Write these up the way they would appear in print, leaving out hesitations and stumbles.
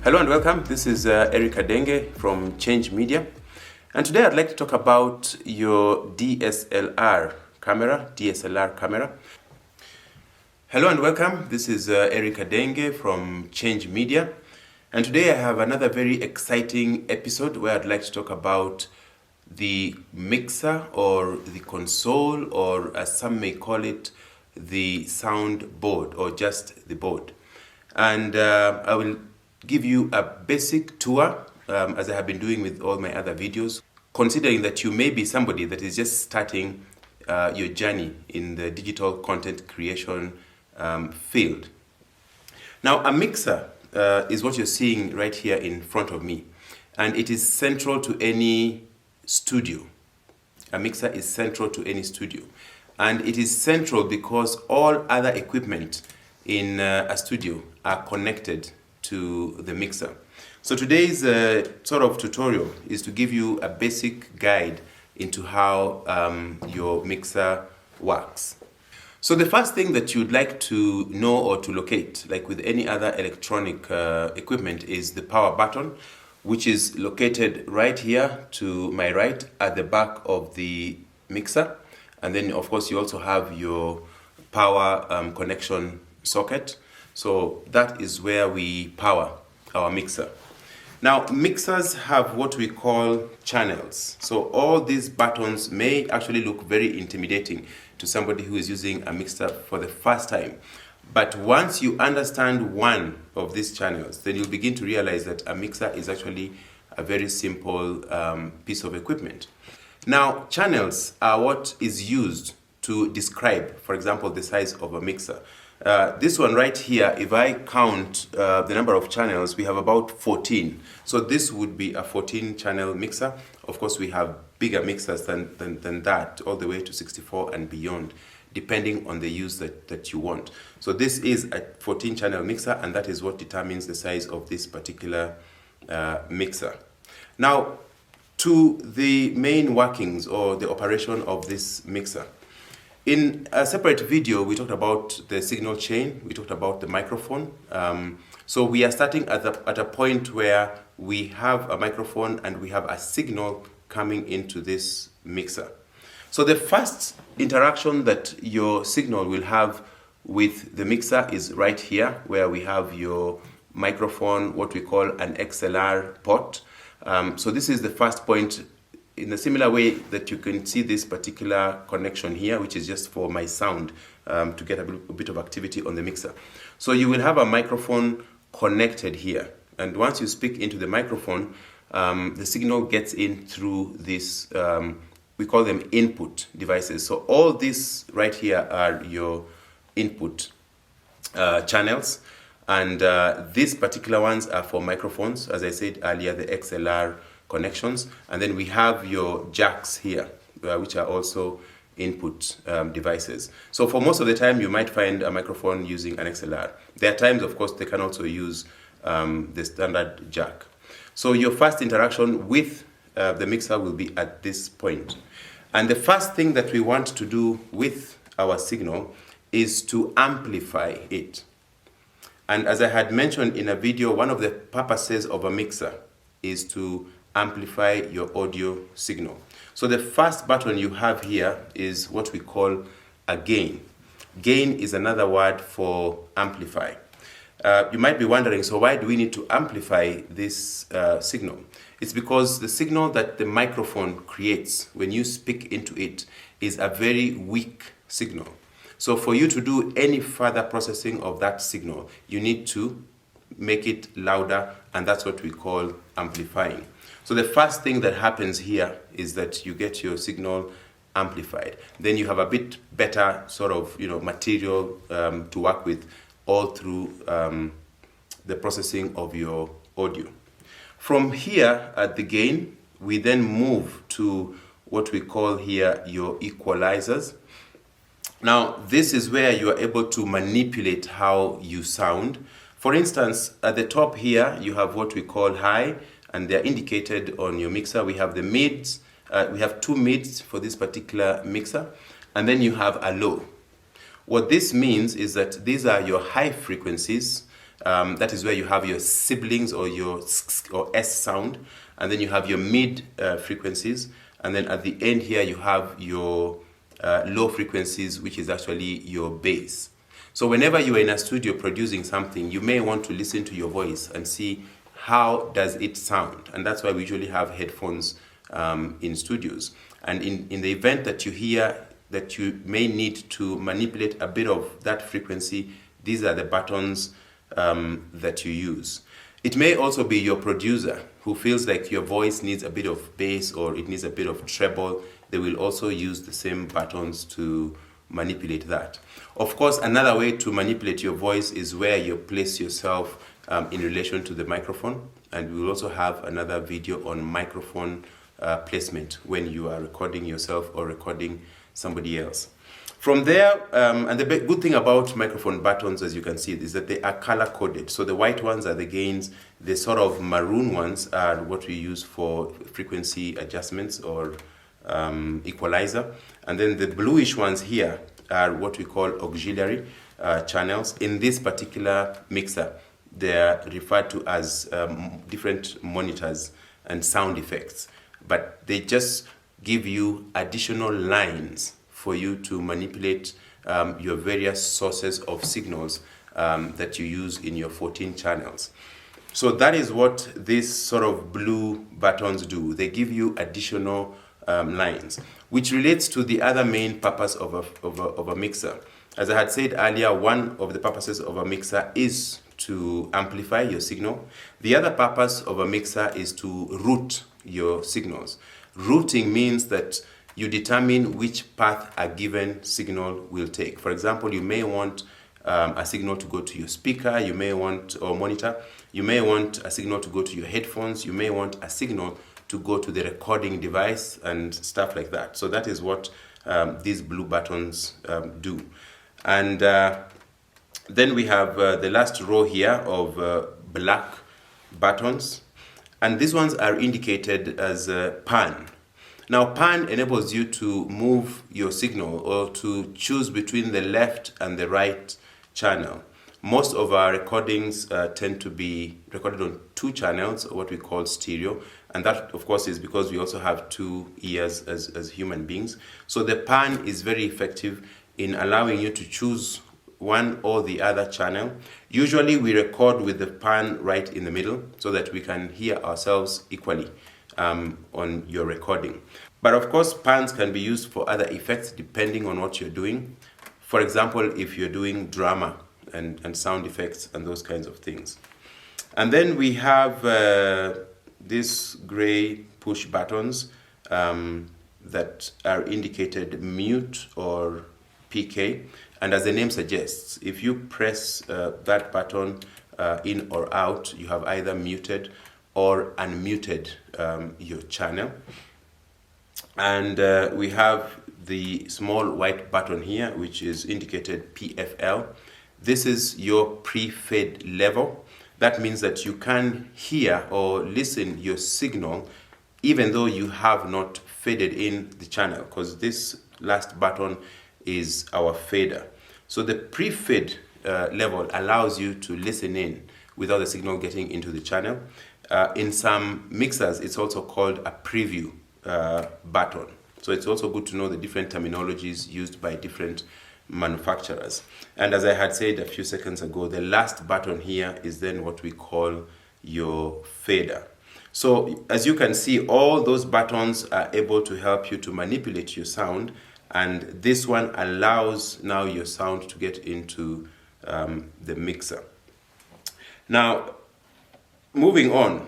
Hello and welcome. This is Eric Adenge from Change Media. And today I'd like to talk about your DSLR camera. Hello and welcome. This is Eric Adenge from Change Media. And today I have another very exciting episode where I'd like to talk about the mixer or the console, or as some may call it, the sound board or just the board. And I will give you a basic tour as I have been doing with all my other videos, considering that you may be somebody that is just starting your journey in the digital content creation field. Now, a mixer is what you're seeing right here in front of me, and it is central to any studio. A mixer is central to any studio, and it is central because all other equipment in a studio are connected to the mixer. So today's sort of tutorial is to give you a basic guide into how your mixer works. So the first thing that you'd like to know or to locate, like with any other electronic equipment, is the power button, which is located right here to my right at the back of the mixer. And then of course you also have your power connection socket. So that is where we power our mixer. Now, mixers have what we call channels. So all these buttons may actually look very intimidating to somebody who is using a mixer for the first time. But once you understand one of these channels, then you'll begin to realize that a mixer is actually a very simple piece of equipment. Now, channels are what is used to describe, for example, the size of a mixer. This one right here, if I count the number of channels, we have about 14. So this would be a 14-channel mixer. Of course, we have bigger mixers than that, all the way to 64 and beyond, depending on the use that you want. So this is a 14-channel mixer, and that is what determines the size of this particular mixer. Now, to the main workings or the operation of this mixer. In a separate video, we talked about the signal chain, we talked about the microphone. So we are starting at a point where we have a microphone and we have a signal coming into this mixer. So the first interaction that your signal will have with the mixer is right here, where we have your microphone, what we call an XLR port. So this is the first point. In a similar way that you can see this particular connection here, which is just for my sound to get a bit of activity on the mixer. So you will have a microphone connected here. And once you speak into the microphone, the signal gets in through this, we call them input devices. So all these right here are your input channels. And these particular ones are for microphones, as I said earlier, the XLR connections. And then we have your jacks here, which are also input devices. So for most of the time, you might find a microphone using an XLR. There are times, of course, they can also use the standard jack. So your first interaction with the mixer will be at this point. And the first thing that we want to do with our signal is to amplify it. And as I had mentioned in a video, one of the purposes of a mixer is to amplify your audio signal. So the first button you have here is what we call a gain. Gain is another word for amplify. You might be wondering, so why do we need to amplify this signal? It's because the signal that the microphone creates when you speak into it is a very weak signal. So for you to do any further processing of that signal, you need to make it louder, and that's what we call amplifying. So the first thing that happens here is that you get your signal amplified. Then you have a bit better sort of material to work with all through the processing of your audio. From here at the gain, we then move to what we call here your equalizers. Now, this is where you are able to manipulate how you sound. For instance, at the top here, you have what we call high, and they're indicated on your mixer. We have the mids. We have two mids for this particular mixer, and then you have a low. What this means is that these are your high frequencies That is where you have your siblings or your or S sound, and then you have your mid frequencies, and then at the end here you have your low frequencies, which is actually your bass. So whenever you are in a studio producing something, you may want to listen to your voice and see how does it sound. And that's why we usually have headphones in studios. And in the event that you hear that you may need to manipulate a bit of that frequency, these are the buttons that you use. It may also be your producer who feels like your voice needs a bit of bass or it needs a bit of treble. They will also use the same buttons to manipulate that. Of course, another way to manipulate your voice is where you place yourself in relation to the microphone. And we will also have another video on microphone placement when you are recording yourself or recording somebody else. From there, and the good thing about microphone buttons, as you can see, is that they are color coded. So the white ones are the gains, the sort of maroon ones are what we use for frequency adjustments or equalizer. And then the bluish ones here are what we call auxiliary channels. In this particular mixer, they are referred to as different monitors and sound effects, but they just give you additional lines for you to manipulate your various sources of signals that you use in your 14 channels. So that is what these sort of blue buttons do. They give you additional lines, which relates to the other main purpose of a mixer. As I had said earlier, one of the purposes of a mixer is to amplify your signal. The other purpose of a mixer is to route your signals. Routing means that you determine which path a given signal will take. For example, you may want a signal to go to your speaker, you may want, or monitor, you may want a signal to go to your headphones, you may want a signal to go to the recording device and stuff like that. So that is what these blue buttons do. And then we have the last row here of black buttons. And these ones are indicated as pan. Now, pan enables you to move your signal or to choose between the left and the right channel. Most of our recordings tend to be recorded on 2 channels, or what we call stereo. And that, of course, is because we also have 2 ears as human beings. So the pan is very effective in allowing you to choose one or the other channel. Usually we record with the pan right in the middle so that we can hear ourselves equally on your recording. But of course, pans can be used for other effects depending on what you're doing. For example, if you're doing drama and sound effects and those kinds of things. And then we have these gray push buttons that are indicated mute or PK. And as the name suggests, if you press that button in or out, you have either muted or unmuted your channel. And we have the small white button here, which is indicated PFL. This is your pre-fade level. That means that you can hear or listen your signal even though you have not faded in the channel, because this last button is our fader. So the pre-fade level allows you to listen in without the signal getting into the channel. In some mixers, it's also called a preview button. So it's also good to know the different terminologies used by different manufacturers. And as I had said a few seconds ago, the last button here is then what we call your fader. So as you can see, all those buttons are able to help you to manipulate your sound, and this one allows now your sound to get into the mixer. Now, moving on,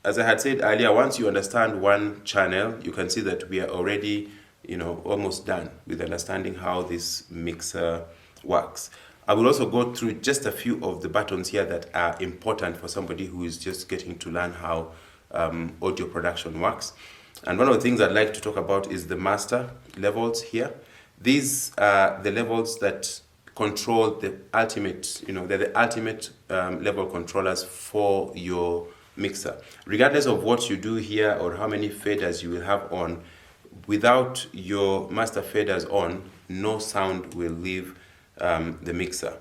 as I had said earlier, once you understand one channel, you can see that we are already, almost done with understanding how this mixer works. I will also go through just a few of the buttons here that are important for somebody who is just getting to learn how audio production works. And one of the things I'd like to talk about is the master levels here. These are the levels that control the ultimate, they're the ultimate level controllers for your mixer. Regardless of what you do here or how many faders you will have on, without your master faders on, no sound will leave the mixer.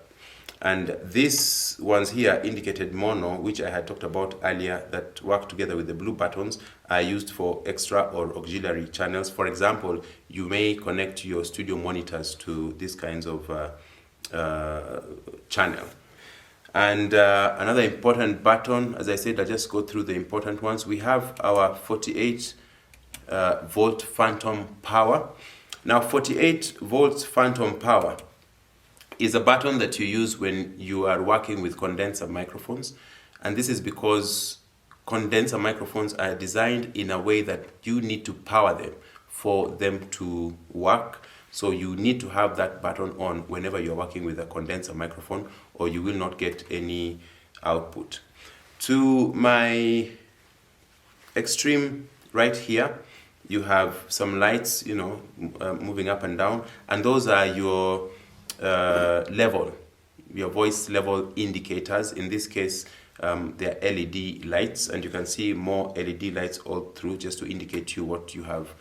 And these ones here indicated mono, which I had talked about earlier, that work together with the blue buttons, are used for extra or auxiliary channels. For example, you may connect your studio monitors to these kinds of channel. And another important button, as I said, I'll just go through the important ones. We have our 48 volt phantom power. Now 48 volts phantom power is a button that you use when you are working with condenser microphones. And this is because condenser microphones are designed in a way that you need to power them for them to work. So you need to have that button on whenever you're working with a condenser microphone, or you will not get any output. To my extreme right here, you have some lights, moving up and down, and those are your your voice level indicators. In this case, they are LED lights, and you can see more LED lights all through just to indicate you what you have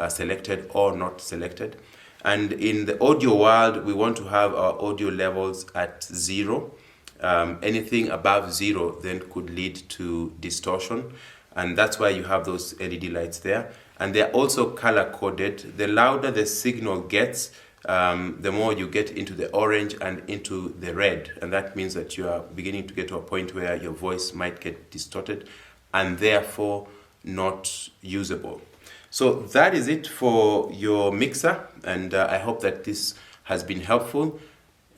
selected or not selected. And in the audio world, we want to have our audio levels at 0. Anything above 0 then could lead to distortion, and that's why you have those LED lights there. And they're also color coded. The louder the signal gets, the more you get into the orange and into the red, and that means that you are beginning to get to a point where your voice might get distorted and therefore not usable. So that is it for your mixer, and I hope that this has been helpful.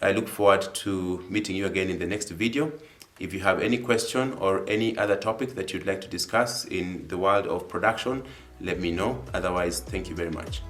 I look forward to meeting you again in the next video. If you have any question or any other topic that you'd like to discuss in the world of production, let me know. Otherwise, thank you very much.